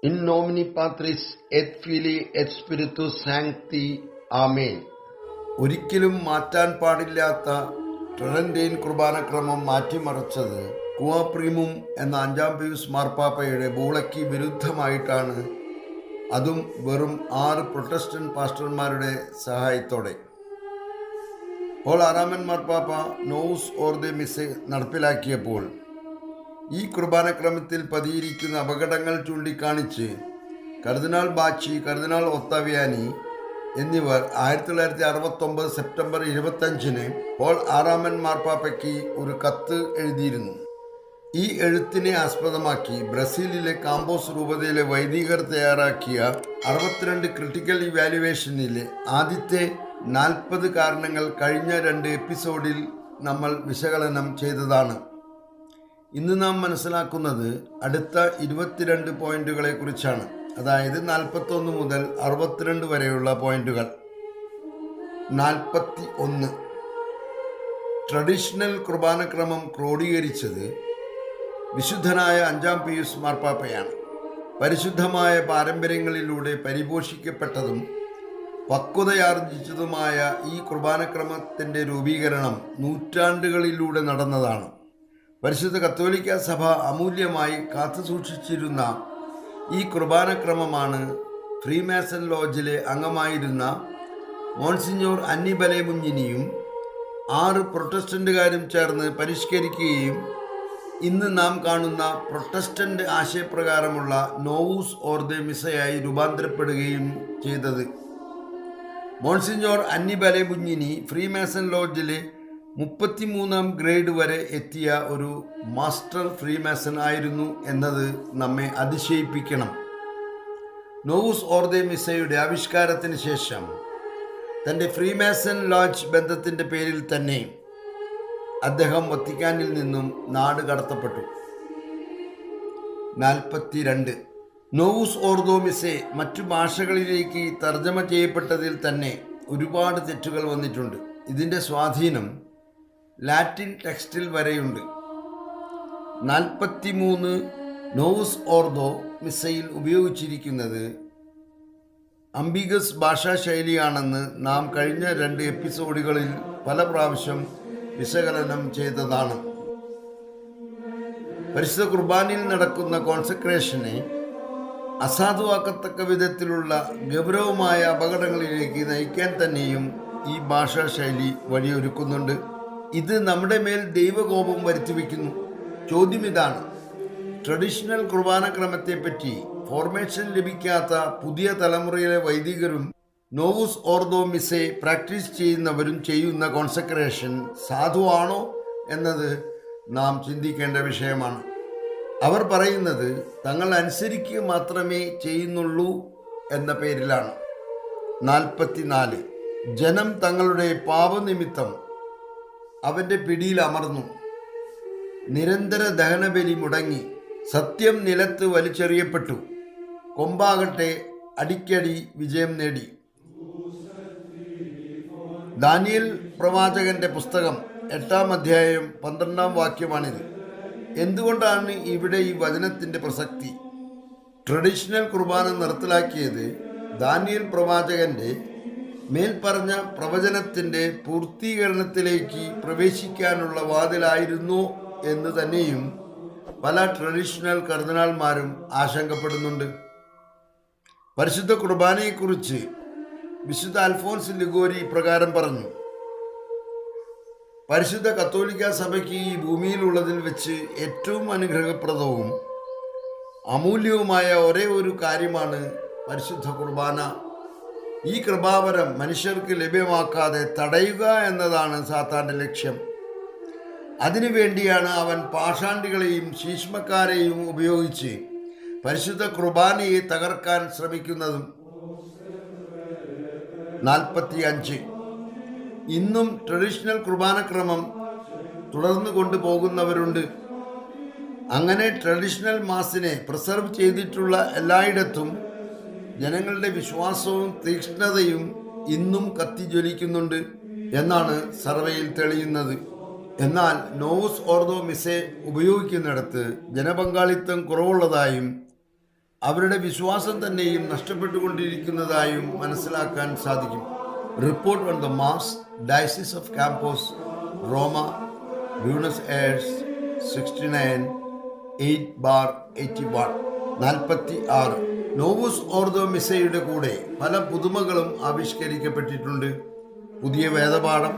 In nomine Patris et Filii et Spiritus Sancti. ആമേൻ. ഒരിക്കലും മാറ്റാൻ പാടില്ലാത്ത ട്രിഡന്റൈൻ കുർബാനക്രമം മാറ്റിമറിച്ചത് കുവാപ്രീമും എന്ന 5-ാം പീയൂസ് മാർപ്പാപ്പയുടെ ബൂളയ്ക്ക് വിരുദ്ധമായിട്ടാണ്. അതും വെറും 6 പ്രൊട്ടസ്റ്റന്റ് പാസ്റ്റർമാരുടെ സഹായത്തോടെ. പോൾ 6-ാമൻ മാർപ്പാപ്പ നോവൂസ് ഓർദെ മിസ്സെ നടപ്പിലാക്കിയപ്പോൾ ഈ കുർബാനക്രമത്തിൽ പതിയിരിക്കുന്ന അപകടങ്ങൾ ചൂണ്ടിക്കാണിച്ച് കർദിനാൾ ബാച്ചി, കർദിനാൾ ഒത്താവിയാനി എന്നിവർ 1969 സെപ്റ്റംബർ 25-ന് പോൾ 6-ാമൻ മാർപ്പാപ്പയ്ക്ക് ഒരു കത്ത് എഴുതിയിരുന്നു. ഈ എഴുത്തിനെ ആസ്പദമാക്കി ബ്രസീലിലെ കാമ്പോസ് രൂപതയിലെ വൈദികർ തയ്യാറാക്കിയ 62 ക്രിട്ടിക്കൽ ഇവാലുവേഷനിലെ ആദ്യത്തെ 40 കാരണങ്ങൾ കഴിഞ്ഞ 2 എപ്പിസോഡിൽ നമ്മൾ വിശകലനം ചെയ്തതാണ്. ഇന്ന് നാം മനസ്സിലാക്കുന്നത് അടുത്ത 22 പോയിന്റുകളെ കുറിച്ചാണ്. അതായത് 41 മുതൽ 62 വരെയുള്ള പോയിന്റുകൾ. 41. ട്രഡീഷണൽ കുർബാനക്രമം ക്രോഡീകരിച്ചത് വിശുദ്ധനായ 5-ാം പീയൂസ് മാർപ്പാപ്പയാണ്. പരിശുദ്ധമായ പാരമ്പര്യങ്ങളിലൂടെ പരിപോഷിക്കപ്പെട്ടതും പക്വതയാർജിച്ചതുമായ ഈ കുർബാനക്രമത്തിൻ്റെ രൂപീകരണം നൂറ്റാണ്ടുകളിലൂടെ നടന്നതാണ്. പരിശുദ്ധ കത്തോലിക്ക സഭ അമൂല്യമായി കാത്തുസൂക്ഷിച്ചിരുന്ന ഈ കുർബാനക്രമമാണ് ഫ്രീമാസൺ ലോഡ്ജിലെ അംഗമായിരുന്ന മോൺസിഞ്ഞോർ അന്നി ബലേമുഞ്ഞിനിയും 6 പ്രൊട്ടസ്റ്റന്റുകാരും ചേർന്ന് പരിഷ്കരിക്കുകയും ഇന്ന് നാം കാണുന്ന പ്രൊട്ടസ്റ്റന്റ് ആശയപ്രകാരമുള്ള നോവൂസ് ഓർദെ മിസ്സയായി രൂപാന്തരപ്പെടുകയും ചെയ്തത്. മോൺസിഞ്ഞോർ അന്നി ബലേമുഞ്ഞിനി ഫ്രീമാസൺ ലോഡ്ജിലെ 33-ാം ഗ്രേഡ് വരെ എത്തിയ ഒരു മാസ്റ്റർ ഫ്രീമാസൺ ആയിരുന്നു എന്നത് നമ്മെ അതിശയിപ്പിക്കണം. നോവൂസ് ഓർദെ മിസ്സയുടെ ആവിഷ്കാരത്തിന് ശേഷം തൻ്റെ ഫ്രീമാസൺ ലോഡ്ജ് ബന്ധത്തിൻ്റെ പേരിൽ തന്നെ അദ്ദേഹം വത്തിക്കാനിൽ നിന്നും നാട് കടത്തപ്പെട്ടു. 42. നോവൂസ് ഓർദോ മിസ്സെ മറ്റു ഭാഷകളിലേക്ക് തർജ്ജമ ചെയ്യപ്പെട്ടതിൽ തന്നെ ഒരുപാട് തെറ്റുകൾ വന്നിട്ടുണ്ട്. ഇതിൻ്റെ സ്വാധീനം ലാറ്റിൻ ടെക്സ്റ്റിൽ വരെയുണ്ട്. 43. നോവൂസ് ഓർദോ മിസ്സയിൽ ഉപയോഗിച്ചിരിക്കുന്നത് അംബിഗസ് ഭാഷാശൈലിയാണെന്ന് നാം കഴിഞ്ഞ 2 എപ്പിസോഡുകളിൽ പല പ്രാവശ്യം വിശകലനം ചെയ്തതാണ്. പരിശുദ്ധ കുർബാനയിൽ നടക്കുന്ന കോൺസെക്രേഷനെ അസാധുവാക്കത്തക്ക വിധത്തിലുള്ള ഗൗരവമായ അപകടങ്ങളിലേക്ക് നയിക്കാൻ തന്നെയും ഈ ഭാഷാശൈലി വഴിയൊരുക്കുന്നുണ്ട്. ഇത് നമ്മുടെ മേൽ ദൈവകോപം വരുത്തിവെക്കുന്നു. ചോദ്യം ഇതാണ്: ട്രഡീഷണൽ കുർബാനക്രമത്തെപ്പറ്റി ഫോർമേഷൻ ലഭിക്കാത്ത പുതിയ തലമുറയിലെ വൈദികരും നോവൂസ് ഓർദോ മിസ്സെ പ്രാക്ടീസ് ചെയ്യുന്നവരും ചെയ്യുന്ന കോൺസെക്രേഷൻ സാധുവാണോ എന്നത് നാം ചിന്തിക്കേണ്ട വിഷയമാണ്. അവർ പറയുന്നത് തങ്ങൾ അനുസരിക്കുക മാത്രമേ ചെയ്യുന്നുള്ളൂ എന്ന പേരിലാണ്. 44. ജനം തങ്ങളുടെ പാപനിമിത്തം അവൻ്റെ പിടിയിൽ അമർന്നു. നിരന്തര ദഹനബലി മുടങ്ങി. സത്യം നിലത്ത് വലിച്ചെറിയപ്പെട്ടു. കൊമ്പാകട്ടെ അടിക്കടി വിജയം നേടി. ദാനിയേൽ പ്രവാചകന്റെ പുസ്തകം 8-ാം അധ്യായം 12-ാം വാക്യമാണിത്. എന്തുകൊണ്ടാണ് ഇവിടെ ഈ വചനത്തിൻ്റെ പ്രസക്തി? ട്രഡീഷണൽ കുർബാന നിർത്തലാക്കിയത് ദാനിയേൽ പ്രവാചകന്റെ മേൽപ്പറഞ്ഞ പ്രവചനത്തിൻ്റെ പൂർത്തീകരണത്തിലേക്ക് പ്രവേശിക്കാനുള്ള വാതിലായിരുന്നു എന്ന് തന്നെയും പല ട്രഡീഷണൽ കർദിനാൾമാരും ആശങ്കപ്പെടുന്നുണ്ട്. പരിശുദ്ധ കുർബാനയെക്കുറിച്ച് വിശുദ്ധ അൽഫോൻസ് ലിഗോരി ഇപ്രകാരം പറഞ്ഞു: പരിശുദ്ധ കത്തോലിക്ക സഭയ്ക്ക് ഈ ഭൂമിയിലുള്ളതിൽ വെച്ച് ഏറ്റവും അനുഗ്രഹപ്രദവും അമൂല്യവുമായ ഒരേ ഒരു കാര്യമാണ് പരിശുദ്ധ കുർബാന. ഈ കൃപാവരം മനുഷ്യർക്ക് ലഭ്യമാക്കാതെ തടയുക എന്നതാണ് സാത്താൻ്റെ ലക്ഷ്യം. അതിനുവേണ്ടിയാണ് അവൻ പാഷാണ്ടികളെയും ശീഷ്മക്കാരെയും ഉപയോഗിച്ച് പരിശുദ്ധ കുർബാനയെ തകർക്കാൻ ശ്രമിക്കുന്നതും. 45. ഇന്നും ട്രഡീഷണൽ കുർബാനക്രമം തുടർന്നു കൊണ്ടുപോകുന്നവരുണ്ട്. അങ്ങനെ ട്രഡീഷണൽ മാസിനെ പ്രിസർവ് ചെയ്തിട്ടുള്ള എല്ലായിടത്തും ജനങ്ങളുടെ വിശ്വാസവും തീക്ഷ്ണതയും ഇന്നും കത്തിജ്വലിക്കുന്നുണ്ട് എന്നാണ് സർവേയിൽ തെളിയുന്നത്. എന്നാൽ നോവൂസ് ഓർദോ മിസ്സെ ഉപയോഗിക്കുന്നിടത്ത് ജനപങ്കാളിത്തം കുറവുള്ളതായും അവരുടെ വിശ്വാസം തന്നെയും നഷ്ടപ്പെട്ടുകൊണ്ടിരിക്കുന്നതായും മനസ്സിലാക്കാൻ സാധിക്കും. Report on the mass diocese of Calmpose Roma Buenos heirs 69/8/81 നോവുസ് ഓർദോ മിസയുടെ കൂടെ പല പുതുമകളും ആവിഷ്കരിക്കപ്പെട്ടിട്ടുണ്ട്. പുതിയ വേദപാഠം,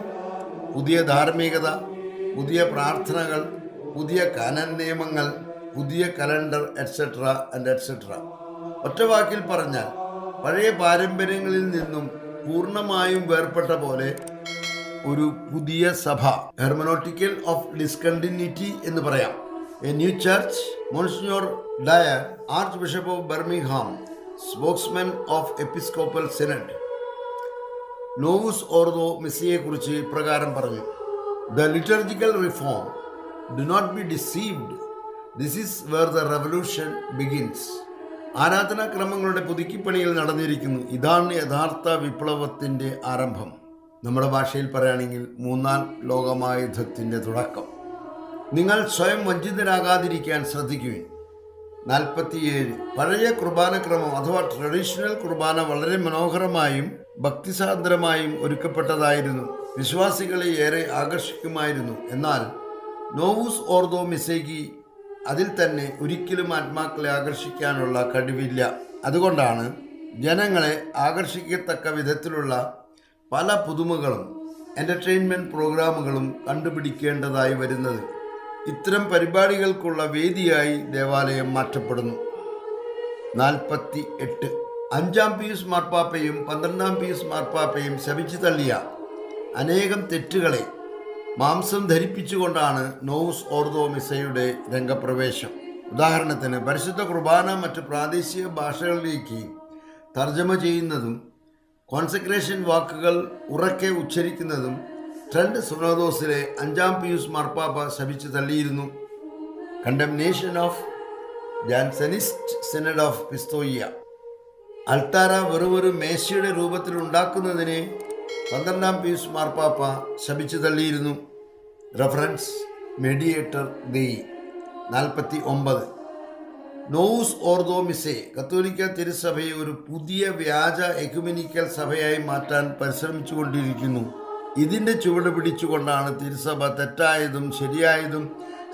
പുതിയ ധാർമ്മികത, പുതിയ പ്രാർത്ഥനകൾ, പുതിയ കാനൻ നിയമങ്ങൾ, പുതിയ കലണ്ടർ എറ്റ്സെട്ര ആൻഡ് എറ്റ്സെട്ര. ഒറ്റ വാക്കിൽ പറഞ്ഞാൽ പഴയ പാരമ്പര്യങ്ങളിൽ നിന്നും പൂർണ്ണമായും വേർപെട്ട പോലെ ഒരു പുതിയ സഭ. ഹെർമനോട്ടിക്കൽ ഓഫ് ഡിസ്കണ്ടിന്യൂറ്റി എന്ന് പറയാം. A new church. Monsignor Dwyer, archbishop of Birmingham, spokesman of episcopal synod, നോവുസ് ഓർദോ മിസയെക്കുറിച്ച് ഇപ്രകാരം പറഞ്ഞു: the liturgical reform, do not be deceived, this is where the revolution begins. ആരാധനാക്രമങ്ങളുടെ പുതുക്കിപ്പണിയിൽ നടന്നിരിക്കുന്നു. ഇതാണ് യഥാർത്ഥ വിപ്ലവത്തിൻ്റെ ആരംഭം. നമ്മുടെ ഭാഷയിൽ പറയുകയാണെങ്കിൽ മൂന്നാം ലോകമഹായുദ്ധത്തിൻ്റെ തുടക്കം. നിങ്ങൾ സ്വയം വഞ്ചിതരാകാതിരിക്കാൻ ശ്രദ്ധിക്കുവിൻ. 47. പഴയ കുർബാനക്രമം അഥവാ ട്രഡീഷണൽ കുർബാന വളരെ മനോഹരമായും ഭക്തിസാന്ദ്രമായും ഒരുക്കപ്പെട്ടതായിരുന്നു. വിശ്വാസികളെ ഏറെ ആകർഷിക്കുമായിരുന്നു. എന്നാൽ നോവുസ് ഓർദോ മിസയ്ക്ക് അതിൽ തന്നെ ഒരിക്കലും ആത്മാക്കളെ ആകർഷിക്കാനുള്ള കഴിവില്ല. അതുകൊണ്ടാണ് ജനങ്ങളെ ആകർഷിക്കത്തക്ക വിധത്തിലുള്ള പല പുതുമകളും എൻ്റർടൈൻമെൻറ്റ് പ്രോഗ്രാമുകളും കണ്ടുപിടിക്കേണ്ടതായി വരുന്നത്. ഇത്തരം പരിപാടികൾക്കുള്ള വേദിയായി ദേവാലയം മാറ്റപ്പെടുന്നു. 48. 5-ാം പീയൂസ് മാർപ്പാപ്പയും 12-ാം പീയൂസ് മാർപ്പാപ്പയും ശപിച്ചു തള്ളിയ അനേകം തെറ്റുകളെ മാംസം ധരിപ്പിച്ചുകൊണ്ടാണ് നോവുസ് ഓർദോ മിസയുടെ രംഗപ്രവേശം. ഉദാഹരണത്തിന് പരിശുദ്ധ കുർബാന മറ്റ് പ്രാദേശിക ഭാഷകളിലേക്ക് തർജ്ജമ ചെയ്യുന്നതും കോൺസെക്രേഷൻ വാക്കുകൾ ഉറക്കെ ഉച്ചരിക്കുന്നതും ട്രെൻഡ് സുനോദോസിലെ 5-ാം പീയൂസ് മാർപ്പാപ്പ ശപിച്ചു തള്ളിയിരുന്നു. Condemnation of Jansenist synod of Pistoia. അൾത്താര വെറുമൊരു മേശയുടെ രൂപത്തിൽ ഉണ്ടാക്കുന്നതിനെ 12-ാം പീയൂസ് മാർപ്പാപ്പ ശപിച്ചു തള്ളിയിരുന്നു. Reference മെഡിയേറ്റർ they. 49. നോവുസ് ഓർദോ മിസെ കത്തോലിക്ക തിരുസഭയെ ഒരു പുതിയ വ്യാജ എക്യുമെനിക്കൽ സഭയായി മാറ്റാൻ പരിശ്രമിച്ചുകൊണ്ടിരിക്കുന്നു. ഇതിൻ്റെ ചുവട് പിടിച്ചുകൊണ്ടാണ് തിരുസഭ തെറ്റായതും ശരിയായതും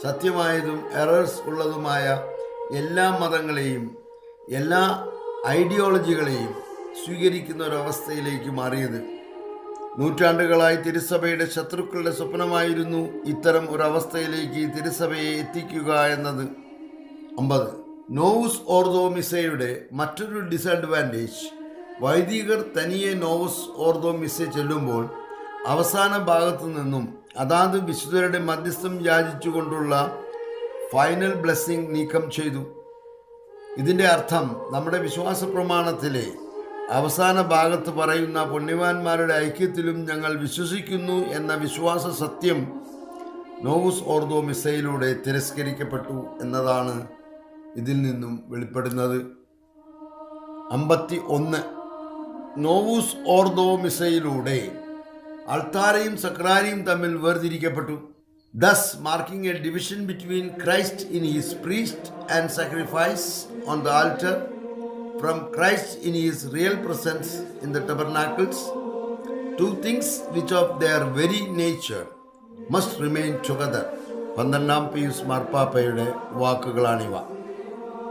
സത്യമായതും എറേഴ്സ് ഉള്ളതുമായ എല്ലാ മതങ്ങളെയും എല്ലാ ഐഡിയോളജികളെയും സ്വീകരിക്കുന്ന ഒരവസ്ഥയിലേക്ക് മാറിയത്. നൂറ്റാണ്ടുകളായി തിരുസഭയുടെ ശത്രുക്കളുടെ സ്വപ്നമായിരുന്നു ഇത്തരം ഒരവസ്ഥയിലേക്ക് തിരുസഭയെ എത്തിക്കുക എന്നത്. 50. നോവുസ് ഓർദോ മിസയുടെ മറ്റൊരു ഡിസഡ്വാൻറ്റേജ്, വൈദികർ തനിയെ നോവുസ് ഓർദോ മിസ ചെല്ലുമ്പോൾ അവസാന ഭാഗത്തു നിന്നും അതാത് വിശുദ്ധരുടെ മധ്യസ്ഥം യാചിച്ചുകൊണ്ടുള്ള ഫൈനൽ ബ്ലെസ്സിങ് നീക്കം ചെയ്തു. ഇതിൻ്റെ അർത്ഥം നമ്മുടെ വിശ്വാസ പ്രമാണത്തിലെ അവസാന ഭാഗത്ത് പറയുന്ന പുണ്യവാന്മാരുടെ ഐക്യത്തിലും ഞങ്ങൾ വിശ്വസിക്കുന്നു എന്ന വിശ്വാസ സത്യം നോവുസ് ഓർദോ മിസയിലൂടെ തിരസ്കരിക്കപ്പെട്ടു എന്നതാണ് ഇതിൽ നിന്നും വെളിപ്പെടുന്നത്. 51. നോവുസ് ഓർദോ മിസയിലൂടെ അൾത്താരയും സക്രാരിയും തമ്മിൽ വേർതിരിക്കപ്പെട്ടു. thus marking a division between Christ in his priest and sacrifice on the altar from Christ in his real presence in the tabernacles, two things which of their very nature must remain together. 12-ാം Pius മാർപ്പാപ്പയുടെ വാക്കുകളാണിവ.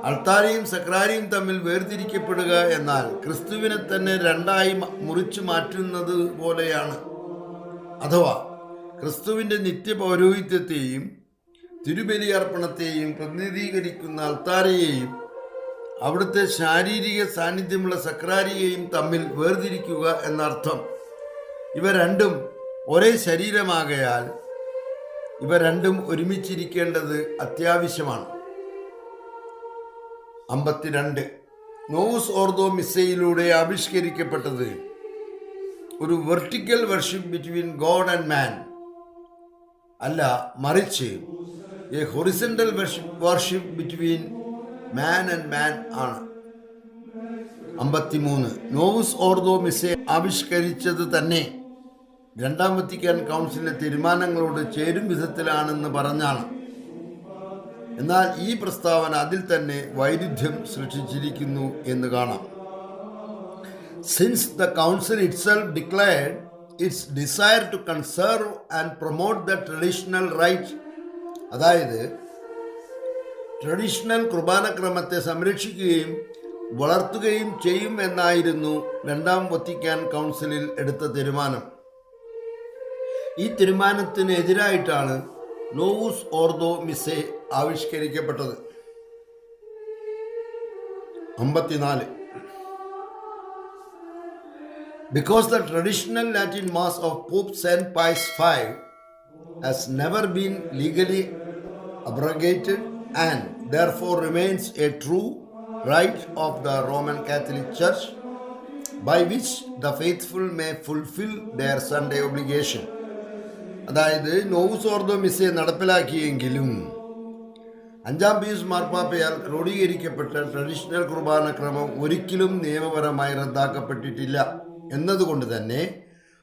അൾത്താരയും സക്രാരിയും തമ്മിൽ വേർതിരിക്കപ്പെടുക എന്നാൽ ക്രിസ്തുവിനെ തന്നെ രണ്ടായി മുറിച്ചു മാറ്റുന്നത് പോലെയാണ്. അഥവാ ക്രിസ്തുവിൻ്റെ നിത്യപൗരോഹിത്യത്തെയും തിരുബലിയർപ്പണത്തെയും പ്രതിനിധീകരിക്കുന്ന അൾത്താരയെയും അവിടുത്തെ ശാരീരിക സാന്നിധ്യമുള്ള സക്രാരിയെയും തമ്മിൽ വേർതിരിക്കുക എന്നർത്ഥം. ഇവ രണ്ടും ഒരേ ശരീരമാകയാൽ ഇവ രണ്ടും ഒരുമിച്ചിരിക്കേണ്ടത് അത്യാവശ്യമാണ്. 52. നോവുസ് ഓർദോ മിസയിലൂടെ ആവിഷ്കരിക്കപ്പെട്ടത് ഒരു vertical worship between God and man അല്ല, മറിച്ച് a horizontal worship between man and man ആണ്. 53. നോവുസ് ഓർദോ മിസെ ആവിഷ്കരിച്ചത് തന്നെ 2-ാം വത്തിക്കാൻ കൗൺസിലിലെ തീരുമാനങ്ങളോട് ചേരും വിധത്തിലാണെന്ന് പറഞ്ഞാണ്. എന്നാൽ ഈ പ്രസ്താവന അതിൽ തന്നെ വൈരുദ്ധ്യം സൃഷ്ടിച്ചിരിക്കുന്നു എന്ന് കാണാം. Since the council itself declared its desire to conserve and promote the traditional right, അതായത് ട്രഡീഷണൽ കുർബാനക്രമത്തെ സംരക്ഷിക്കുകയും വളർത്തുകയും ചെയ്യും എന്നായിരുന്നു രണ്ടാം വത്തിക്കാൻ കൗൺസിലിൽ എടുത്ത തീരുമാനം. ഈ തീരുമാനത്തിന് എതിരായിട്ടാണ് നോവുസ് ഓർദോ മിസ്സെ ആവിഷ്കരിക്കപ്പെട്ടത്. 54. Because the traditional Latin Mass of Pope St. Pius V has never been legally abrogated and therefore remains a true right of the Roman Catholic Church by which the faithful may fulfill their Sunday obligation. അതായത് നോവുസ് ഓർദോ മിസ്സെ നടപ്പിലാക്കിയെങ്കിലും 5-ാം Pius മാർപ്പാപ്പയാൽ ക്രോഡീകരിക്കപ്പെട്ട traditional കുർബാനക്രമം ഒരിക്കലും നിയമപരമായി റദ്ദാക്കപ്പെട്ടിട്ടില്ല എന്നതുകൊണ്ട് തന്നെ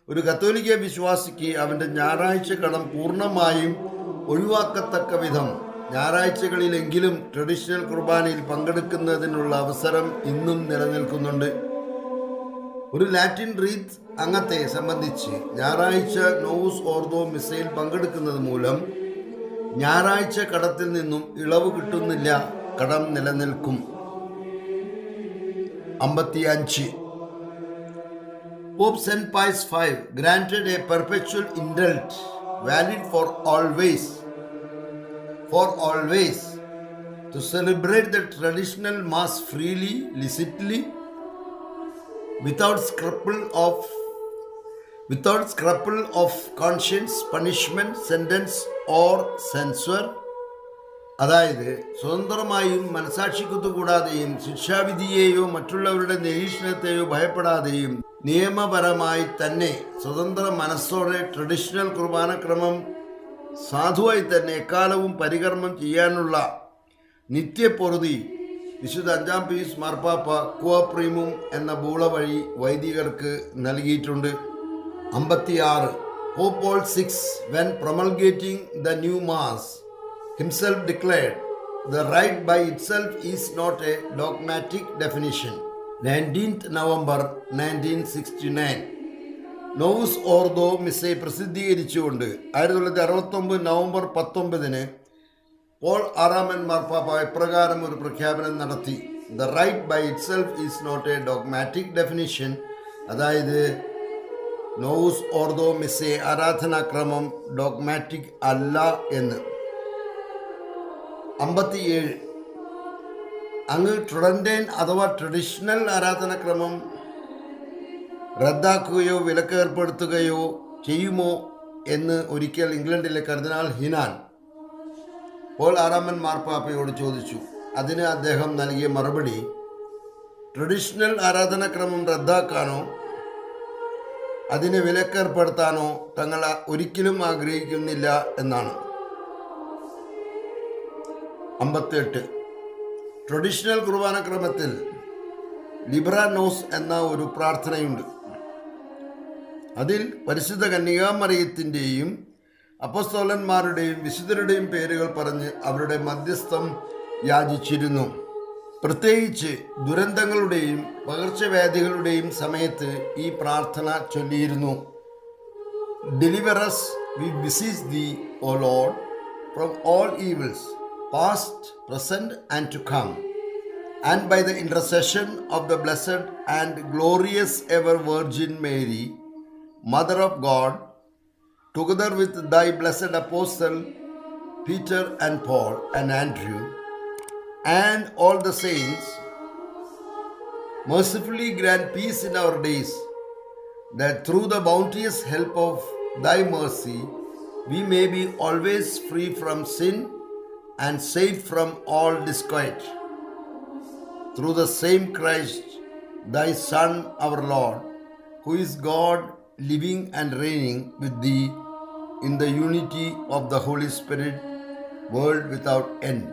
ഒരു കത്തോലിക്ക വിശ്വാസിക്ക് അവൻ്റെ ഞായറാഴ്ച കടം പൂർണ്ണമായും ഒഴിവാക്കത്തക്ക വിധം ഞായറാഴ്ചകളിലെങ്കിലും ട്രഡീഷണൽ കുർബാനയിൽ പങ്കെടുക്കുന്നതിനുള്ള അവസരം ഇന്നും നിലനിൽക്കുന്നുണ്ട്. ഒരു ലാറ്റിൻ റീത്ത് അംഗത്തെ സംബന്ധിച്ച് ഞായറാഴ്ച നോവുസ് ഓർദോ മിസ്സയിൽ പങ്കെടുക്കുന്നത് മൂലം ഞായറാഴ്ച കടത്തിൽ നിന്നും ഇളവ് കിട്ടുന്നില്ല, കടം നിലനിൽക്കും. 55. Pope St. Pius V granted a perpetual indult valid for always to celebrate the traditional mass freely, licitly, without scruple of conscience, punishment, sentence or censure. അതായത് സ്വതന്ത്രമായും മനസാക്ഷിക്കുത്തു കൂടാതെയും ശിക്ഷാവിധിയെയോ മറ്റുള്ളവരുടെ നിരീക്ഷണത്തെയോ ഭയപ്പെടാതെയും നിയമപരമായി തന്നെ സ്വതന്ത്ര മനസ്സോടെ ട്രഡീഷണൽ കുർബാനക്രമം സാധുവായി തന്നെ എക്കാലവും പരികർമ്മം ചെയ്യാനുള്ള നിത്യപ്പൊറുതി വിശുദ്ധ 5-ാം പീയൂസ് മാർപ്പാപ്പ ക്വാപ്രീമും എന്ന ബൂള വഴി വൈദികർക്ക് നൽകിയിട്ടുണ്ട്. 56. Pope Paul VI, when promulgating the new mass, himself declared, the rite by itself is not a dogmatic definition. 19th November 1969. നോവുസ് ഓർദോ മിസ്സെ പ്രസിദ്ധീകരിച്ചുകൊണ്ട് 1969 നവംബർ 19 പോൾ 6-ാമൻ മാർപ്പാപ്പ ഇപ്രകാരം ഒരു പ്രഖ്യാപനം നടത്തി. The right by itself is not a dogmatic definition. അതായത് നോവുസ് ഓർദോ മിസ്സെ ആരാധനാക്രമം dogmatic അല്ല എന്ന്. 57. അങ്ങ് ട്രഡൻറ്റൈൻ അഥവാ ട്രഡീഷണൽ ആരാധനാക്രമം റദ്ദാക്കുകയോ വിലക്ക് ഏർപ്പെടുത്തുകയോ ചെയ്യുമോ എന്ന് ഒരിക്കൽ ഇംഗ്ലണ്ടിലെ കർദിനാൾ ഹിനാൻ പോൾ 6-ാമൻ മാർപ്പാപ്പയോട് ചോദിച്ചു. അതിന് അദ്ദേഹം നൽകിയ മറുപടി ട്രഡീഷണൽ ആരാധനാക്രമം റദ്ദാക്കാനോ അതിന് വിലക്കേർപ്പെടുത്താനോ തങ്ങൾ ഒരിക്കലും ആഗ്രഹിക്കുന്നില്ല എന്നാണ്. 58. ട്രഡീഷണൽ കുർബാനക്രമത്തിൽ ലിബ്രാനോസ് എന്ന ഒരു പ്രാർത്ഥനയുണ്ട്. അതിൽ പരിശുദ്ധ കന്യകാമറിയത്തിൻ്റെയും അപ്പോസ്തലന്മാരുടെയും വിശുദ്ധരുടെയും പേരുകൾ പറഞ്ഞ് അവരുടെ മധ്യസ്ഥം യാചിച്ചിരുന്നു. പ്രത്യേകിച്ച് ദുരന്തങ്ങളുടെയും പകർച്ചവ്യാധികളുടെയും സമയത്ത് ഈ പ്രാർത്ഥന ചൊല്ലിയിരുന്നു. Deliver us, we beseech thee, O Lord, from all evils, past, present and to come, and by the intercession of the blessed and glorious ever Virgin Mary, Mother of God, together with thy blessed apostle Peter and Paul and Andrew, and all the saints, mercifully grant peace in our days, that through the bounteous help of thy mercy, we may be always free from sin and safe from all disquiet. Through the same Christ, thy Son, our Lord, who is God, living and reigning with thee in the unity of the Holy Spirit, world without end.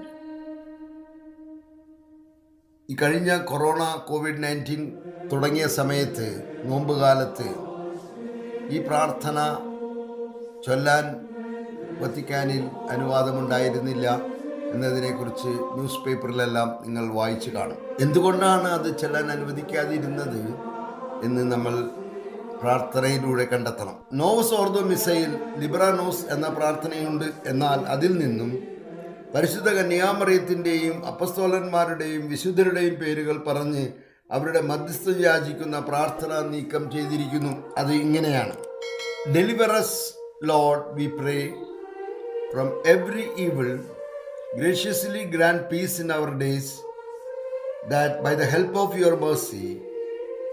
ഈ കഴിഞ്ഞ COVID-19 തുടങ്ങിയ സമയത്ത് നോമ്പ് കാലത്ത് ഈ പ്രാർത്ഥന ചൊല്ലാൻ വത്തിക്കാനിൽ അനുവാദമുണ്ടായിരുന്നില്ല. എന്നതിനെക്കുറിച്ച് ന്യൂസ് പേപ്പറിലെല്ലാം നിങ്ങൾ വായിച്ചു കാണും. എന്തുകൊണ്ടാണ് അത് ചെല്ലാൻ അനുവദിക്കാതിരുന്നത് എന്ന് നമ്മൾ പ്രാർത്ഥനയിലൂടെ കണ്ടെത്തണം. നോവസ് ഓർദോ മിസയിൽ ലിബ്രാനോസ് എന്ന പ്രാർത്ഥനയുണ്ട്. എന്നാൽ അതിൽ നിന്നും പരിശുദ്ധ കന്യാമറിയത്തിൻ്റെയും അപ്പസ്തോലന്മാരുടെയും വിശുദ്ധരുടെയും പേരുകൾ പറഞ്ഞ് അവരുടെ മധ്യസ്ഥം യാചിക്കുന്ന പ്രാർത്ഥന നീക്കം ചെയ്തിരിക്കുന്നു. അത് ഇങ്ങനെയാണ്: deliver us, Lord, we pray, from every evil. Graciously grant peace in our days, that by the help of your mercy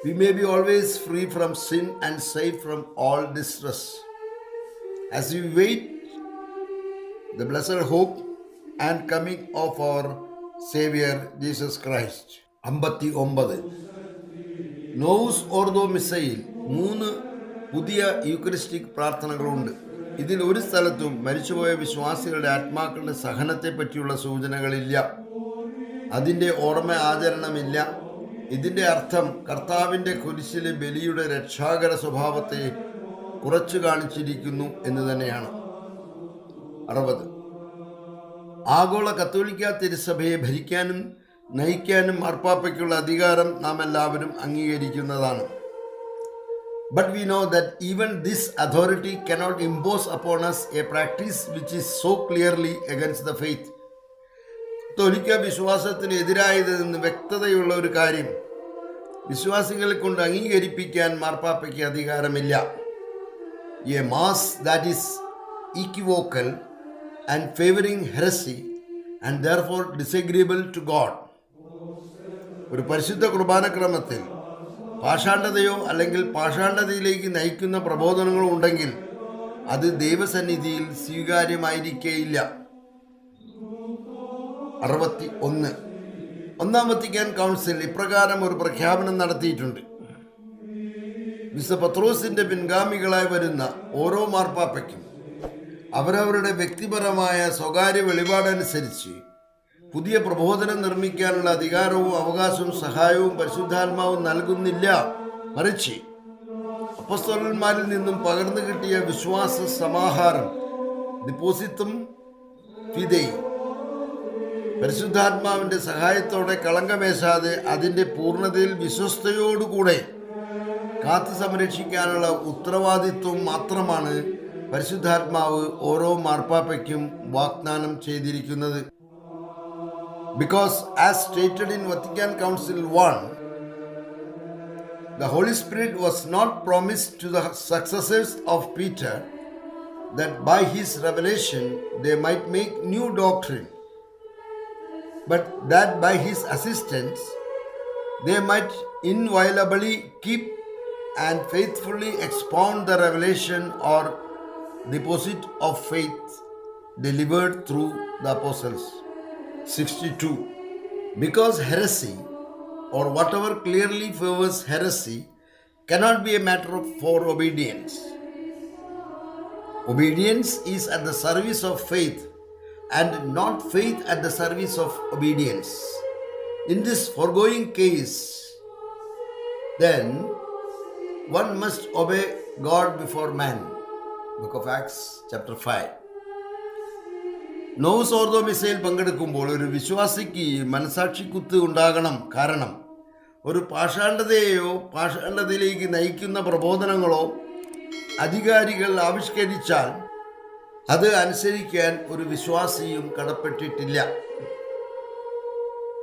we may be always free from sin and safe from all distress, as we wait the blessed hope and coming of our Savior Jesus Christ. 59. Novus ഓർദോ മിസയിൽ 3 പുതിയ Eucharistic പ്രാർത്ഥനകളുണ്ട്. ഇതിൽ ഒരു സ്ഥലത്തും മരിച്ചുപോയ വിശ്വാസികളുടെ ആത്മാക്കളുടെ സഹനത്തെ പറ്റിയുള്ള സൂചനകളില്ല. അതിൻ്റെ ഓർമ്മ ആചരണമില്ല. ഇതിൻ്റെ അർത്ഥം കർത്താവിൻ്റെ കുരിശിലെ ബലിയുടെ രക്ഷാകര സ്വഭാവത്തെ കുറച്ചു കാണിച്ചിരിക്കുന്നു എന്ന് തന്നെയാണ്. 60. ആഗോള കത്തോലിക്ക തിരുസഭയെ ഭരിക്കാനും നയിക്കാനും മാർപ്പാപ്പയ്ക്കുള്ള അധികാരം നാം എല്ലാവരും അംഗീകരിക്കുന്നതാണ്. But we know that even this authority cannot impose upon us a practice which is so clearly against the faith. കത്തോലിക്ക വിശ്വാസത്തിന് എതിരായതെന്ന് വ്യക്തതയുള്ള ഒരു കാര്യം വിശ്വാസികളെ കൊണ്ട് അംഗീകരിപ്പിക്കാൻ മാർപ്പാപ്പയ്ക്ക് അധികാരമില്ല. A mass that is equivocal and favoring heresy and therefore disagreeable to God. ഒരു പരിശുദ്ധ കുർബാനക്രമത്തിൽ പാഷാണ്ഡതയോ അല്ലെങ്കിൽ പാഷാണ്ഡതയിലേക്ക് നയിക്കുന്ന പ്രബോധനങ്ങളോ ഉണ്ടെങ്കിൽ അത് ദൈവസന്നിധിയിൽ സ്വീകാര്യമായിരിക്കേയില്ല. 61. ഒന്നാം വത്തിക്കാൻ കൗൺസിൽ ഇപ്രകാരം ഒരു പ്രഖ്യാപനം നടത്തിയിട്ടുണ്ട്: വിശുദ്ധ പത്രോസിന്റെ പിൻഗാമികളായി വരുന്ന ഓരോ മാർപ്പാപ്പയ്ക്കും അവരവരുടെ വ്യക്തിപരമായ സ്വകാര്യ വെളിപാടനുസരിച്ച് പുതിയ പ്രബോധനം നിർമ്മിക്കാനുള്ള അധികാരവും അവകാശവും സഹായവും പരിശുദ്ധാത്മാവും നൽകുന്നില്ല. മറിച്ച് അപ്പസ്തോലന്മാരിൽ നിന്നും പകർന്നു കിട്ടിയ വിശ്വാസ സമാഹാരം ഡിപ്പോസിത്തും ഫിദൈ പരിശുദ്ധാത്മാവിൻ്റെ സഹായത്തോടെ കളങ്കമേശാതെ അതിൻ്റെ പൂർണ്ണതയിൽ വിശ്വസ്തയോടുകൂടെ കാത്തു സംരക്ഷിക്കാനുള്ള ഉത്തരവാദിത്വം മാത്രമാണ് പരിശുദ്ധാത്മാവ് ഓരോ മാർപ്പാപ്പയ്ക്കും വാഗ്ദാനം ചെയ്തിരിക്കുന്നത്. Because as stated in Vatican Council 1, the Holy Spirit was not promised to the successors of Peter that by his revelation they might make new doctrine, but that by his assistance they might inviolably keep and faithfully expound the revelation or deposit of faith delivered through the apostles. 62. Because heresy, or whatever clearly favors heresy, cannot be a matter for obedience. Obedience is at the service of faith, and not faith at the service of obedience. In this foregoing case, then one must obey God before man. Book of Acts, chapter 5. Novus ഓർദോ മിസയിൽ പങ്കെടുക്കുമ്പോൾ ഒരു വിശ്വാസിക്ക് മനസാക്ഷിക്കുത്ത് ഉണ്ടാകണം. കാരണം ഒരു പാഷാണ്ഡതയെയോ പാഷാണ്ഡതയിലേക്ക് നയിക്കുന്ന പ്രബോധനങ്ങളോ അധികാരികൾ ആവിഷ്കരിച്ചാൽ അത് അനുസരിക്കാൻ ഒരു വിശ്വാസിയും കടപ്പെട്ടിട്ടില്ല.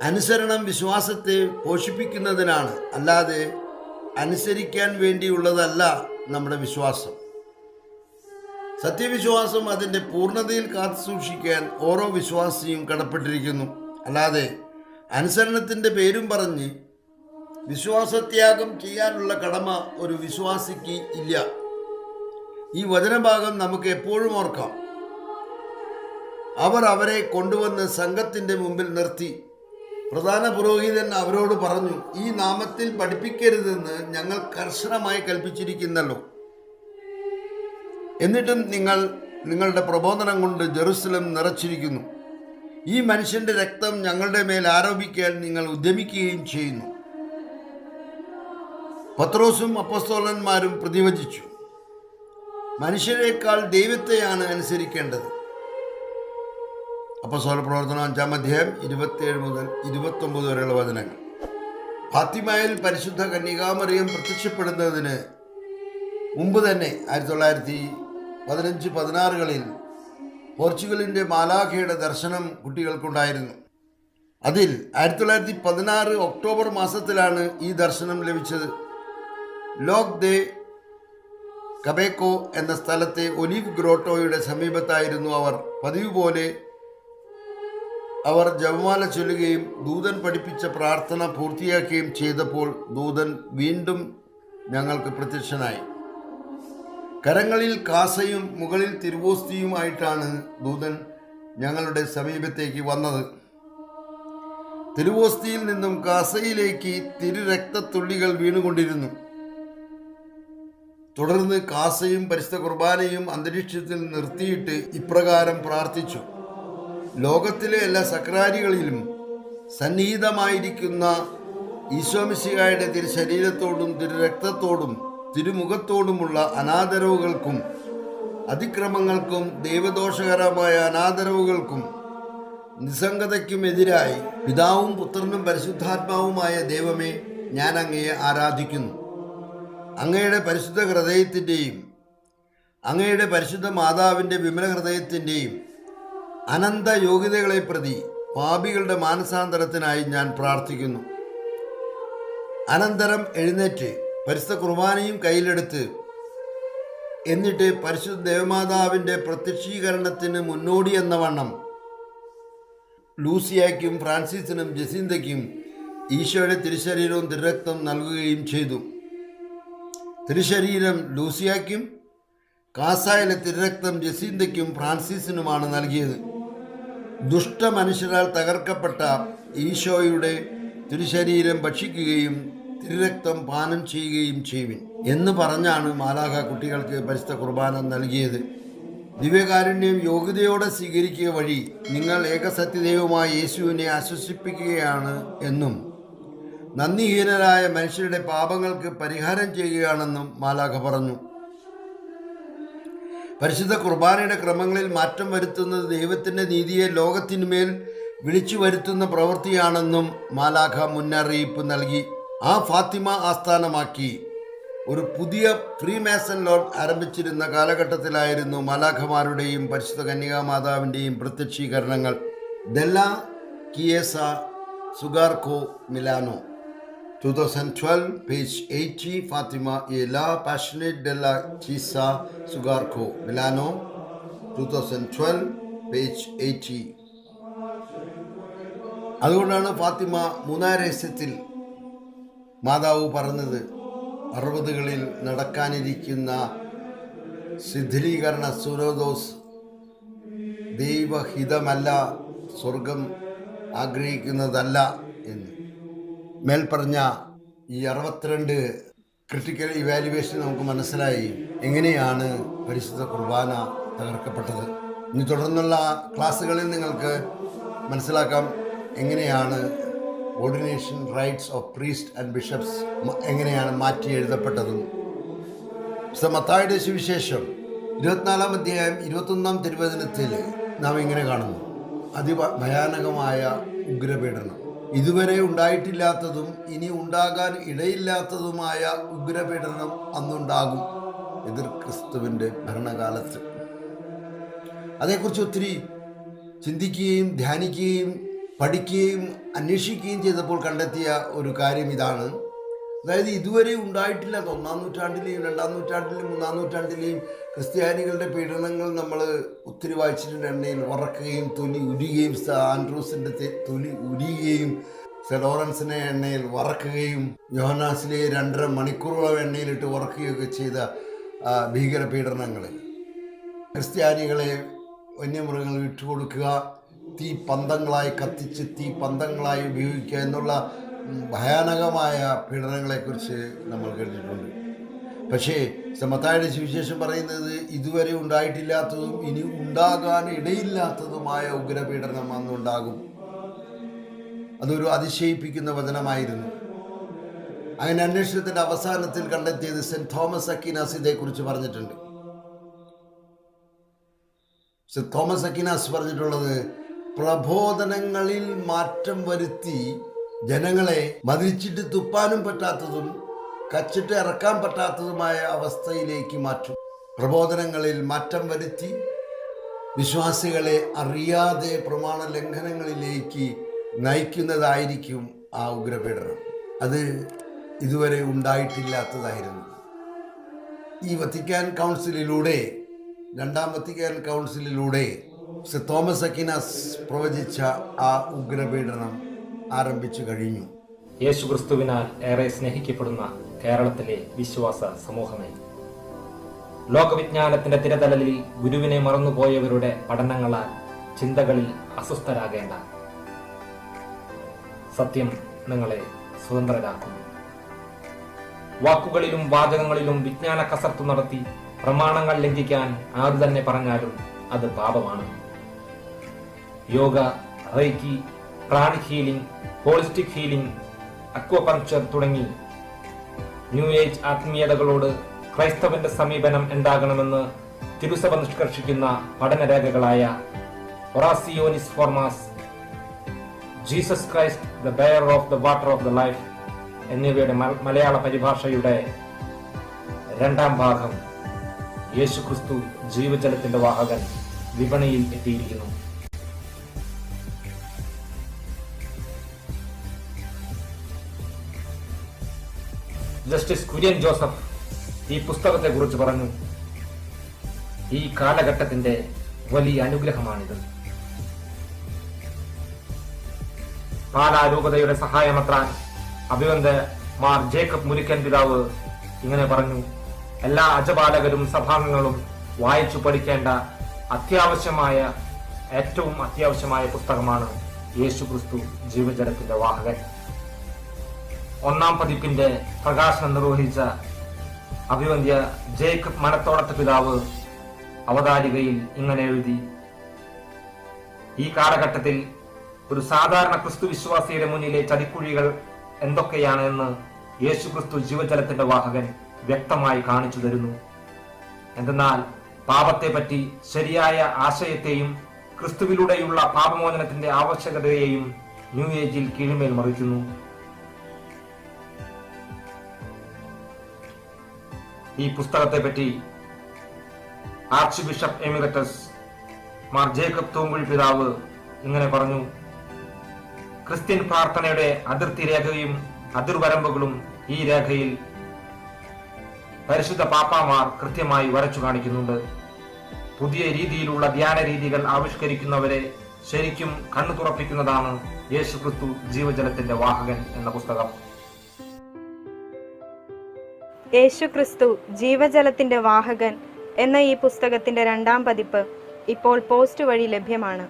അനുസരണം വിശ്വാസത്തെ പോഷിപ്പിക്കുന്നതിനാണ്, അല്ലാതെ അനുസരിക്കാൻ വേണ്ടിയുള്ളതല്ല നമ്മുടെ വിശ്വാസം. സത്യവിശ്വാസം അതിൻ്റെ പൂർണ്ണതയിൽ കാത്തു സൂക്ഷിക്കാൻ ഓരോ വിശ്വാസിയും കടപ്പെട്ടിരിക്കുന്നു. അല്ലാതെ അനുസരണത്തിൻ്റെ പേരും പറഞ്ഞ് വിശ്വാസത്യാഗം ചെയ്യാനുള്ള കടമ ഒരു വിശ്വാസിക്ക് ഇല്ല. ഈ വചനഭാഗം നമുക്ക് എപ്പോഴും ഓർക്കാം. അവർ അവരെ കൊണ്ടുവന്ന് സംഘത്തിൻ്റെ മുമ്പിൽ നിർത്തി. പ്രധാന പുരോഹിതൻ അവരോട് പറഞ്ഞു, ഈ നാമത്തിൽ പഠിപ്പിക്കരുതെന്ന് ഞങ്ങൾ കർശനമായി കൽപ്പിച്ചിരിക്കുന്നല്ലോ. എന്നിട്ടും നിങ്ങളുടെ പ്രബോധനം കൊണ്ട് ജെറുസലം നിറച്ചിരിക്കുന്നു. ഈ മനുഷ്യന്റെ രക്തം ഞങ്ങളുടെ മേൽ ആരോപിക്കാൻ നിങ്ങൾ ഉദ്യമിക്കുകയും ചെയ്യുന്നു. പത്രോസും അപ്പോസ്തലന്മാരും പ്രതിവചിച്ചു, മനുഷ്യരെക്കാൾ ദൈവത്തെയാണ് അനുസരിക്കേണ്ടത്. അപ്പോസ്തല പ്രവർത്തനം 5-ാം അധ്യായം 27 മുതൽ 29 വരെയുള്ള വചനങ്ങൾ. ഫാത്തിമയിൽ പരിശുദ്ധ കന്യകാമറിയം പ്രത്യക്ഷപ്പെടുന്നതിന് മുമ്പ് തന്നെ 1915-16കളിൽ പോർച്ചുഗലിൻ്റെ മാലാഖയുടെ ദർശനം കുട്ടികൾക്കുണ്ടായിരുന്നു. അതിൽ 1916 ഒക്ടോബർ മാസത്തിലാണ് ഈ ദർശനം ലഭിച്ചത്. ലോക് ദേ കബേക്കോ എന്ന സ്ഥലത്തെ ഒലിവ് ഗ്രോട്ടോയുടെ സമീപത്തായിരുന്നു അവർ. പതിവ് പോലെ അവർ ജപമാല ചൊല്ലുകയും ദൂതൻ പഠിപ്പിച്ച പ്രാർത്ഥന പൂർത്തിയാക്കുകയും ചെയ്തപ്പോൾ ദൂതൻ വീണ്ടും ഞങ്ങൾക്ക് പ്രത്യക്ഷനായി. കരങ്ങളിൽ കാസയും മുകളിൽ തിരുവോസ്തിയുമായിട്ടാണ് ദൂതൻ ഞങ്ങളുടെ സമീപത്തേക്ക് വന്നത്. തിരുവോസ്തിയിൽ നിന്നും കാസയിലേക്ക് തിരുരക്തത്തുള്ളികൾ വീണുകൊണ്ടിരുന്നു. തുടർന്ന് കാസയും പരിശുദ്ധ കുർബാനയും അന്തരീക്ഷത്തിൽ നിർത്തിയിട്ട് ഇപ്രകാരം പ്രാർത്ഥിച്ചു: ലോകത്തിലെ എല്ലാ സക്രാരികളിലും സന്നിഹിതമായിരിക്കുന്ന ഈശോമിശിഹായുടെ തിരുശരീരത്തോടും തിരുരക്തത്തോടും തിരുമുഖത്തോടുമുള്ള അനാദരവുകൾക്കും അതിക്രമങ്ങൾക്കും ദൈവദോഷകരമായ അനാദരവുകൾക്കും നിസ്സംഗതയ്ക്കുമെതിരായി പിതാവും പുത്രനും പരിശുദ്ധാത്മാവുമായ ദൈവമേ, ഞാൻ അങ്ങയെ ആരാധിക്കുന്നു. അങ്ങയുടെ പരിശുദ്ധ ഹൃദയത്തിൻ്റെയും അങ്ങയുടെ പരിശുദ്ധ മാതാവിൻ്റെ വിമല ഹൃദയത്തിൻ്റെയും അനന്ത യോഗ്യതകളെ പ്രതി പാപികളുടെ മാനസാന്തരത്തിനായി ഞാൻ പ്രാർത്ഥിക്കുന്നു. അനന്തരം എഴുന്നേറ്റ് പരിശുദ്ധ കുർബാനയും കയ്യിലെടുത്ത് എന്നിട്ട് പരിശുദ്ധ ദേവമാതാവിൻ്റെ പ്രത്യക്ഷീകരണത്തിന് മുന്നോടി എന്ന വണ്ണം ലൂസിയയ്ക്കും ഫ്രാൻസിസിനും ജസീന്തയ്ക്കും ഈശോയുടെ തിരുശരീരവും തിരുരക്തം നൽകുകയും ചെയ്തു. തിരുശരീരം ലൂസിയയ്ക്കും കാസായിലെ തിരുരക്തം ജസീന്തയ്ക്കും ഫ്രാൻസിസിനുമാണ് നൽകിയത്. ദുഷ്ടമനുഷ്യരാൽ തകർക്കപ്പെട്ട ഈശോയുടെ തിരുശരീരം ഭക്ഷിക്കുകയും തിരുരക്തം പാനം ചെയ്യുകയും ചെയ്യുവിൻ എന്ന് പറഞ്ഞാണ് മാലാഖ കുട്ടികൾക്ക് പരിശുദ്ധ കുർബാന നൽകിയത്. ദിവ്യകാരുണ്യം യോഗ്യതയോടെ സ്വീകരിക്കുക വഴി നിങ്ങൾ ഏകസത്യദൈവമായ യേശുവിനെ ആശ്വസിപ്പിക്കുകയാണ് എന്നും നന്ദിഹീനരായ മനുഷ്യരുടെ പാപങ്ങൾക്ക് പരിഹാരം ചെയ്യുകയാണെന്നും മാലാഖ പറഞ്ഞു. പരിശുദ്ധ കുർബാനയുടെ ക്രമങ്ങളിൽ മാറ്റം വരുത്തുന്നത് ദൈവത്തിൻ്റെ നീതിയെ ലോകത്തിന്മേൽ വിളിച്ചു വരുത്തുന്ന പ്രവൃത്തിയാണെന്നും മാലാഖ മുന്നറിയിപ്പ് നൽകി. ആ ഫാത്തിമ ആസ്ഥാനമാക്കി ഒരു പുതിയ ഫ്രീമേസൺ ലോഡ് ആരംഭിച്ചിരുന്ന കാലഘട്ടത്തിലായിരുന്നു മാലാഖമാരുടെയും പരിശുദ്ധ കന്യകാമാതാവിൻ്റെയും പ്രത്യക്ഷീകരണങ്ങൾ. Della Chiesa Sugarco Milano 2012 page 80 Fatima e la Passionate della Chiesa Sugarco Milano 2012 page 80. അതുകൊണ്ടാണ് ഫാത്തിമ മൂന്നാം രഹസ്യത്തിൽ മാതാവ് പറഞ്ഞത് 60കളിൽ നടക്കാനിരിക്കുന്ന ശിഥിലീകരണ സൂരോദോസ് ദൈവഹിതമല്ല, സ്വർഗം ആഗ്രഹിക്കുന്നതല്ല എന്ന്. മേൽപ്പറഞ്ഞ ഈ 62 ക്രിട്ടിക്കൽ ഇവാലുവേഷൻ നമുക്ക് മനസ്സിലായി എങ്ങനെയാണ് പരിശുദ്ധ കുർബാന തകർക്കപ്പെട്ടത്. ഇനി തുടർന്നുള്ള ക്ലാസ്സുകളിൽ നിങ്ങൾക്ക് മനസ്സിലാക്കാം എങ്ങനെയാണ് ordination rights of priest and bishops എങ്ങനെയാണ് മാറ്റി എഴുതപ്പെട്ടതും. മത്തായിയുടെ സുവിശേഷം 24-ാം അധ്യായം 21-ാം തിരുവചനത്തിൽ നാം ഇങ്ങനെ കാണുന്നു: അതിഭയാനകമായ ഉഗ്രപീഡനം, ഇതുവരെ ഉണ്ടായിട്ടില്ലാത്തതും ഇനി ഉണ്ടാകാൻ ഇടയില്ലാത്തതുമായ ഉഗ്രപീഡനം അന്നുണ്ടാകും എതിർ ക്രിസ്തുവിൻ്റെ ഭരണകാലത്ത്. അതേക്കുറിച്ച് ഒത്തിരി ചിന്തിക്കുകയും ധ്യാനിക്കുകയും പഠിക്കുകയും അന്വേഷിക്കുകയും ചെയ്തപ്പോൾ കണ്ടെത്തിയ ഒരു കാര്യം ഇതാണ്. അതായത് ഇതുവരെ ഉണ്ടായിട്ടില്ലാത്ത 1-ാം നൂറ്റാണ്ടിലെയും 2-ാം നൂറ്റാണ്ടിലെയും 3-ാം നൂറ്റാണ്ടിലെയും ക്രിസ്ത്യാനികളുടെ പീഡനങ്ങൾ നമ്മൾ ഒത്തിരി വായിച്ചിട്ടുണ്ട്. എണ്ണയിൽ വറക്കുകയും തൊലി ഉരിയുകയും, ആൻഡ്രൂസിൻ്റെ തൊലി ഉരിയുകയും, സെന്റ് ലോറൻസിനെ എണ്ണയിൽ വറക്കുകയും യോഹന്നാസിലെ 2.5 മണിക്കൂറോളം എണ്ണയിലിട്ട് വറക്കുകയൊക്കെ ചെയ്ത ഭീകര പീഡനങ്ങൾ, ക്രിസ്ത്യാനികളെ വന്യമൃഗങ്ങൾ വിട്ടുകൊടുക്കുക, തീ പന്തങ്ങളായി കത്തിച്ച് തീ പന്തങ്ങളായി ഉപയോഗിക്കുക എന്നുള്ള ഭയാനകമായ പീഡനങ്ങളെക്കുറിച്ച് നമ്മൾ കേട്ടിട്ടുണ്ട്. പക്ഷേ മത്തായിയുടെ സുവിശേഷം പറയുന്നത് ഇതുവരെ ഉണ്ടായിട്ടില്ലാത്തതും ഇനി ഉണ്ടാകാൻ ഇടയില്ലാത്തതുമായ ഉഗ്രപീഡനം അന്നുണ്ടാകും. അതൊരു അതിശയിപ്പിക്കുന്ന വചനമായിരുന്നു. അങ്ങനെ അന്വേഷണത്തിൻ്റെ അവസാനത്തിൽ കണ്ടെത്തിയത് സെന്റ് തോമസ് അക്വീനാസ് ഇതേക്കുറിച്ച് പറഞ്ഞിട്ടുണ്ട്. സെന്റ് തോമസ് അക്വീനാസ് പറഞ്ഞിട്ടുള്ളത് പ്രബോധനങ്ങളിൽ മാറ്റം വരുത്തി ജനങ്ങളെ മതിച്ചിട്ട് തുപ്പാനും പറ്റാത്തതും കച്ചിട്ട് ഇറക്കാൻ പറ്റാത്തതുമായ അവസ്ഥയിലേക്ക് മാറ്റും. പ്രബോധനങ്ങളിൽ മാറ്റം വരുത്തി വിശ്വാസികളെ അറിയാതെ പ്രമാണ ലംഘനങ്ങളിലേക്ക് നയിക്കുന്നതായിരിക്കും ആ ഉഗ്രപീഡനം. അത് ഇതുവരെ ഉണ്ടായിട്ടില്ലാത്തതായിരുന്നു. ഈ വത്തിക്കാൻ കൗൺസിലിലൂടെ, രണ്ടാം വത്തിക്കാൻ കൗൺസിലിലൂടെ തോമസ് അക്വിനാസ് പ്രവചിച്ച ആ ഉഗ്രപീഡനം ആരംഭിച്ചു കഴിഞ്ഞു. യേശുക്രിസ്തുവിനാൽ ഏറെ സ്നേഹിക്കപ്പെടുന്ന കേരളത്തിലെ വിശ്വാസ സമൂഹമേ, ലോകവിജ്ഞാനത്തിന്റെ തിരതലലിൽ ഗുരുവിനെ മറന്നുപോയവരുടെ പഠനങ്ങളാൽ ചിന്തകളിൽ അസ്വസ്ഥരാകേണ്ട. സത്യം നിങ്ങളെ സ്വതന്ത്രരാക്കുന്നു. വാക്കുകളിലും വാചകങ്ങളിലും വിജ്ഞാന കസർത്തു നടത്തി പ്രമാണങ്ങൾ ലംഘിക്കാൻ ആരു തന്നെ പറഞ്ഞാലും അത് പാപമാണ്. Yoga, reiki, pranic healing, holistic healing, acupuncture തുടങ്ങി ന്യൂ ഏജ് ആത്മീയതകളോട് ക്രൈസ്തവന്റെ സമീപനം എന്താകണമെന്ന് തിരുസഭ നിഷ്കർഷിക്കുന്ന പഠനരേഖകളായ ഒറാസിയോനിസ് ഫോർമാസ്, Jesus Christ the bearer of the water of the life എന്നിവയുടെ മലയാള പരിഭാഷയുടെ രണ്ടാം ഭാഗം യേശുക്രിസ്തു ജീവജലത്തിന്റെ വാഹകൻ വിപണിയിൽ എത്തിയിരിക്കുന്നു. ജസ്റ്റിസ് കുര്യൻ ജോസഫ് ഈ പുസ്തകത്തെ കുറിച്ച് പറഞ്ഞു, ഈ കാലഘട്ടത്തിന്റെ വലിയ അനുഗ്രഹമാണിത്. പാലാരൂപതയുടെ സഹായമത്രാൻ അഭിവന്ദ് മാർ ജേക്കബ് മുരിക്കൻ പിതാവ് ഇങ്ങനെ പറഞ്ഞു, എല്ലാ അജപാലകരും സഭാംഗങ്ങളും വായിച്ചു പഠിക്കേണ്ട ഏറ്റവും അത്യാവശ്യമായ പുസ്തകമാണ് യേശുക്രിസ്തു ജീവജലത്തിന്റെ വാഹകൻ. ഒന്നാം പതിപ്പിന്റെ പ്രകാശനം നിർവഹിച്ച അഭിവന്ദ്യ ജേക്കബ് മനത്തോടത്ത് പിതാവ് അവതാരികയിൽ ഇങ്ങനെ എഴുതി, ഈ കാലഘട്ടത്തിൽ ഒരു സാധാരണ ക്രിസ്തു വിശ്വാസിയുടെ മുന്നിലെ ചതിക്കുഴികൾ എന്തൊക്കെയാണ് എന്ന് യേശുക്രിസ്തു ജീവജലത്തിന്റെ വാഹകൻ വ്യക്തമായി കാണിച്ചു തരുന്നു. എന്തെന്നാൽ പാപത്തെപ്പറ്റി ശരിയായ ആശയത്തെയും ക്രിസ്തുവിലൂടെയുള്ള പാപമോചനത്തിന്റെ ആവശ്യകതയെയും ന്യൂ ഏജിൽ കീഴ്മേൽ മറിക്കുന്നു. ഈ പുസ്തകത്തെപ്പറ്റി archbishop emeritus Mar Jacob Thoomkuzhy പിതാവ് ഇങ്ങനെ പറഞ്ഞു, ക്രിസ്ത്യൻ പ്രാർത്ഥനയുടെ അതിർത്തി രേഖയും അതിർവരമ്പുകളും ഈ രേഖയിൽ പരിശുദ്ധ പാപ്പാമാർ കൃത്യമായി വരച്ചു കാണിക്കുന്നുണ്ട്. പുതിയ രീതിയിലുള്ള ധ്യാന രീതികൾ ആവിഷ്കരിക്കുന്നവരെ ശരിക്കും കണ്ണു തുറപ്പിക്കുന്നതാണ് യേശുക്രിസ്തു ജീവജലത്തിന്റെ വാഹകൻ എന്ന പുസ്തകം. യേശുക്രിസ്തു ജീവജലത്തിന്റെ വാഹകൻ എന്ന ഈ പുസ്തകത്തിന്റെ രണ്ടാം പതിപ്പ് ഇപ്പോൾ പോസ്റ്റ് വഴി ലഭ്യമാണ്.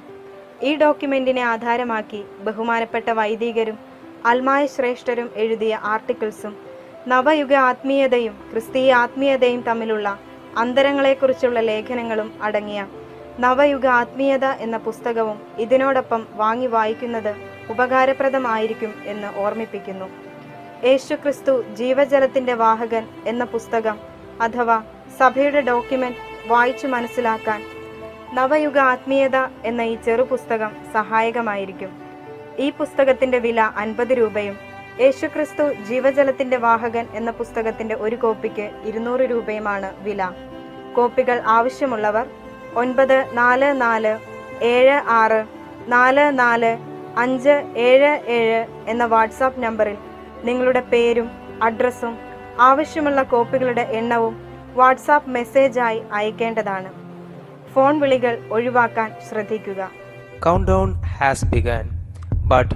ഈ ഡോക്യുമെന്റിനെ ആധാരമാക്കി ബഹുമാനപ്പെട്ട വൈദികരും അൽമായ ശ്രേഷ്ഠരും എഴുതിയ ആർട്ടിക്കിൾസും നവയുഗ ആത്മീയതയും ക്രിസ്തീയ ആത്മീയതയും തമ്മിലുള്ള അന്തരങ്ങളെക്കുറിച്ചുള്ള ലേഖനങ്ങളും അടങ്ങിയ നവയുഗ ആത്മീയത എന്ന പുസ്തകവും ഇതിനോടൊപ്പം വാങ്ങി വായിക്കുന്നത് ഉപകാരപ്രദമായിരിക്കും എന്ന് ഓർമ്മിപ്പിക്കുന്നു. യേശുക്രിസ്തു ജീവജലത്തിന്റെ വാഹകൻ എന്ന പുസ്തകം അഥവാ സഭയുടെ ഡോക്യുമെന്റ് വായിച്ചു മനസ്സിലാക്കാൻ നവയുഗ ആത്മീയത എന്ന ഈ ചെറു പുസ്തകം സഹായകമായിരിക്കും. ഈ പുസ്തകത്തിന്റെ വില 50 രൂപയും യേശുക്രിസ്തു ജീവജലത്തിന്റെ വാഹകൻ എന്ന പുസ്തകത്തിന്റെ ഒരു കോപ്പിക്ക് 200 രൂപയുമാണ് വില. കോപ്പികൾ ആവശ്യമുള്ളവർ 9476445577 എന്ന വാട്സാപ്പ് നമ്പറിൽ നിങ്ങളുടെ പേരും അഡ്രസ്സും ആവശ്യമുള്ള കോപ്പികളുടെ എണ്ണവും വാട്സാപ്പ് മെസ്സേജായി അയക്കേണ്ടതാണ്. ഫോൺ വിളികൾ ഒഴിവാക്കാൻ ശ്രദ്ധിക്കുക. Countdown has begun, but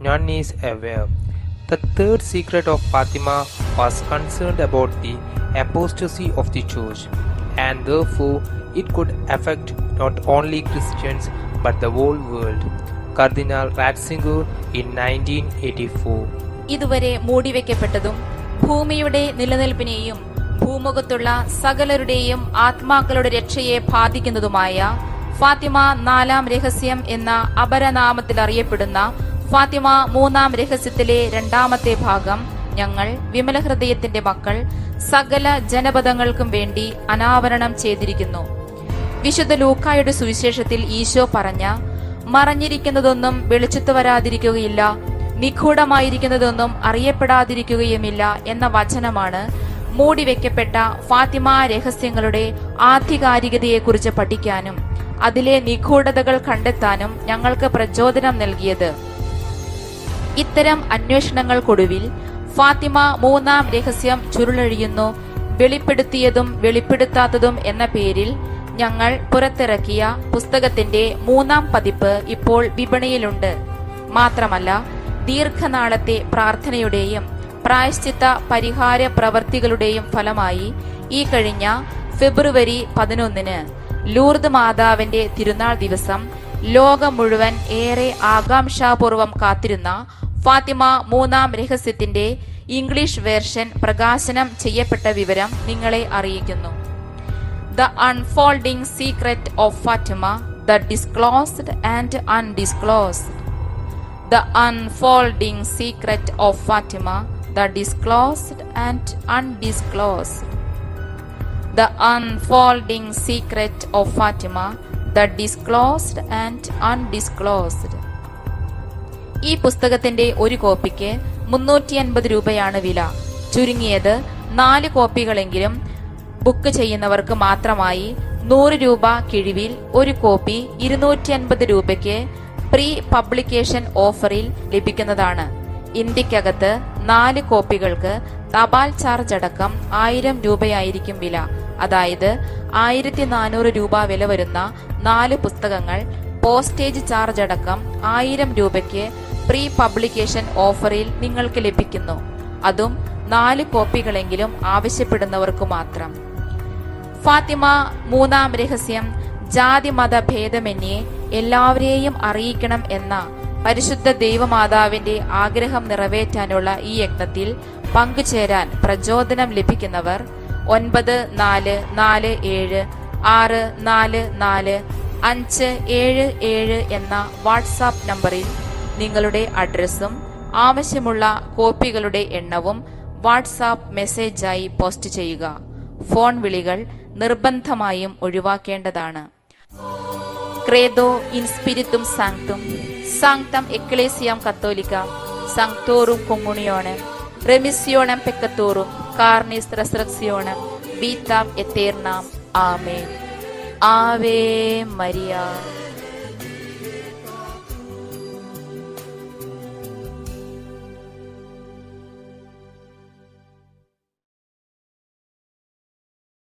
none is aware. The third secret of Fatima was concerned about the apostasy of the church, and therefore it could affect not only Christians but the whole world. Cardinal Ratzinger in 1984. ഇതുവരെ മൂടിവെക്കപ്പെട്ടതും ഭൂമിയുടെ നിലനിൽപ്പിനെയും ഭൂമുഖത്തുള്ള സകലരുടെയും ആത്മാക്കളുടെ രക്ഷയെ ബാധിക്കുന്നതുമായ ഫാത്തിമ 4-ാം രഹസ്യം എന്ന അപരനാമത്തിൽ അറിയപ്പെടുന്ന ഫാത്തിമ 3-ാം രഹസ്യത്തിലെ 2ാമത്തെ ഭാഗം ഞങ്ങൾ വിമല ഹൃദയത്തിന്റെ മക്കൾ സകല ജനപദങ്ങൾക്കും വേണ്ടി അനാവരണം ചെയ്തിരിക്കുന്നു. വിശുദ്ധ ലൂക്കായുടെ സുവിശേഷത്തിൽ ഈശോ പറഞ്ഞ മറഞ്ഞിരിക്കുന്നതൊന്നും വെളിച്ചത്ത് വരാതിരിക്കുകയില്ല, നിഗൂഢമായിരിക്കുന്നതൊന്നും അറിയപ്പെടാതിരിക്കുകയുമില്ല എന്ന വചനമാണ് മൂടിവെക്കപ്പെട്ട ഫാത്തിമ രഹസ്യങ്ങളുടെ ആധികാരികതയെക്കുറിച്ച് പഠിക്കാനും അതിലെ നിഗൂഢതകൾ കണ്ടെത്താനും ഞങ്ങൾക്ക് പ്രചോദനം നൽകിയത്. ഇത്തരം അന്വേഷണങ്ങൾക്കൊടുവിൽ ഫാത്തിമ മൂന്നാം രഹസ്യം ചുരുളഴിയുന്നു, വെളിപ്പെടുത്തിയതും വെളിപ്പെടുത്താത്തതും എന്ന പേരിൽ ഞങ്ങൾ പുറത്തിറക്കിയ പുസ്തകത്തിന്റെ 3-ാം പതിപ്പ് ഇപ്പോൾ വിപണിയിലുണ്ട്. മാത്രമല്ല, ദീർഘനാളത്തെ പ്രാർത്ഥനയുടെയും പ്രായശ്ചിത്ത പരിഹാര പ്രവർത്തികളുടെയും ഫലമായി ഈ കഴിഞ്ഞ ഫെബ്രുവരി 11 ലൂർദ് മാതാവിന്റെ തിരുനാൾ ദിവസം ലോകം മുഴുവൻ ഏറെ ആകാംക്ഷാപൂർവം കാത്തിരുന്ന ഫാത്തിമ മൂന്നാം രഹസ്യത്തിന്റെ ഇംഗ്ലീഷ് വേർഷൻ പ്രകാശനം ചെയ്യപ്പെട്ട വിവരം നിങ്ങളെ അറിയിക്കുന്നു. The Unfolding Secret of Fatima, the Disclosed and Undisclosed. The Unfolding Secret of Fatima, the Disclosed and Undisclosed. The Unfolding Secret of Fatima, the Disclosed and Undisclosed. ഈ പുസ്തകത്തിന്റെ ഒരു കോപ്പിക്ക് 350 രൂപയാണ് വില. ചുരുങ്ങിയത് 4 കോപ്പികളെങ്കിലും ബുക്ക് ചെയ്യുന്നവർക്ക് മാത്രമായി 100 രൂപ കിഴിവിൽ ഒരു കോപ്പി 250 രൂപയ്ക്ക് പ്രീ പബ്ലിക്കേഷൻ ഓഫറിൽ ലഭിക്കുന്നതാണ്. ഇന്ത്യക്കകത്ത് 4 കോപ്പികൾക്ക് തപാൽ ചാർജ് അടക്കം 1000 രൂപയായിരിക്കും വില. അതായത് 1400 രൂപ വില വരുന്ന 4 പുസ്തകങ്ങൾ പോസ്റ്റേജ് ചാർജ് അടക്കം 1000 രൂപയ്ക്ക് പ്രീ പബ്ലിക്കേഷൻ ഓഫറിൽ നിങ്ങൾക്ക് ലഭിക്കുന്നു. അതും 4 കോപ്പികളെങ്കിലും ആവശ്യപ്പെടുന്നവർക്ക് മാത്രം. ഫാത്തിമ മൂന്നാം രഹസ്യം ജാതി മത ഭേദമന്യേ എല്ലാവരെയും അറിയിക്കണം എന്ന പരിശുദ്ധ ദൈവമാതാവിന്റെ ആഗ്രഹം നിറവേറ്റാനുള്ള ഈ യജ്ഞത്തിൽ പങ്കുചേരാൻ പ്രചോദനം ലഭിക്കുന്നവർ 9446445577 എന്ന വാട്സാപ്പ് നമ്പറിൽ നിങ്ങളുടെ അഡ്രസ്സും ആവശ്യമുള്ള കോപ്പികളുടെ എണ്ണവും വാട്സാപ്പ് മെസ്സേജായി പോസ്റ്റ് ചെയ്യുക. ഫോൺ വിളികൾ നിർബന്ധമായും ഒഴിവാക്കേണ്ടതാണ്. ക്രേദോ ഇൻ സ്പിരിറ്റും സാങ്ക്തും, സാങ്ക്തം എക്ലേസിയാം കത്തോലിക്ക, സാങ്ക്തോറും കൊമ്മുണിയോണം, റെമിസിയോണം പെക്കത്തോറും, കാർണിസ് റെസറക്സിയോണം, വീത്താം എത്തേർനാം. ആമേൻ. Ave Maria.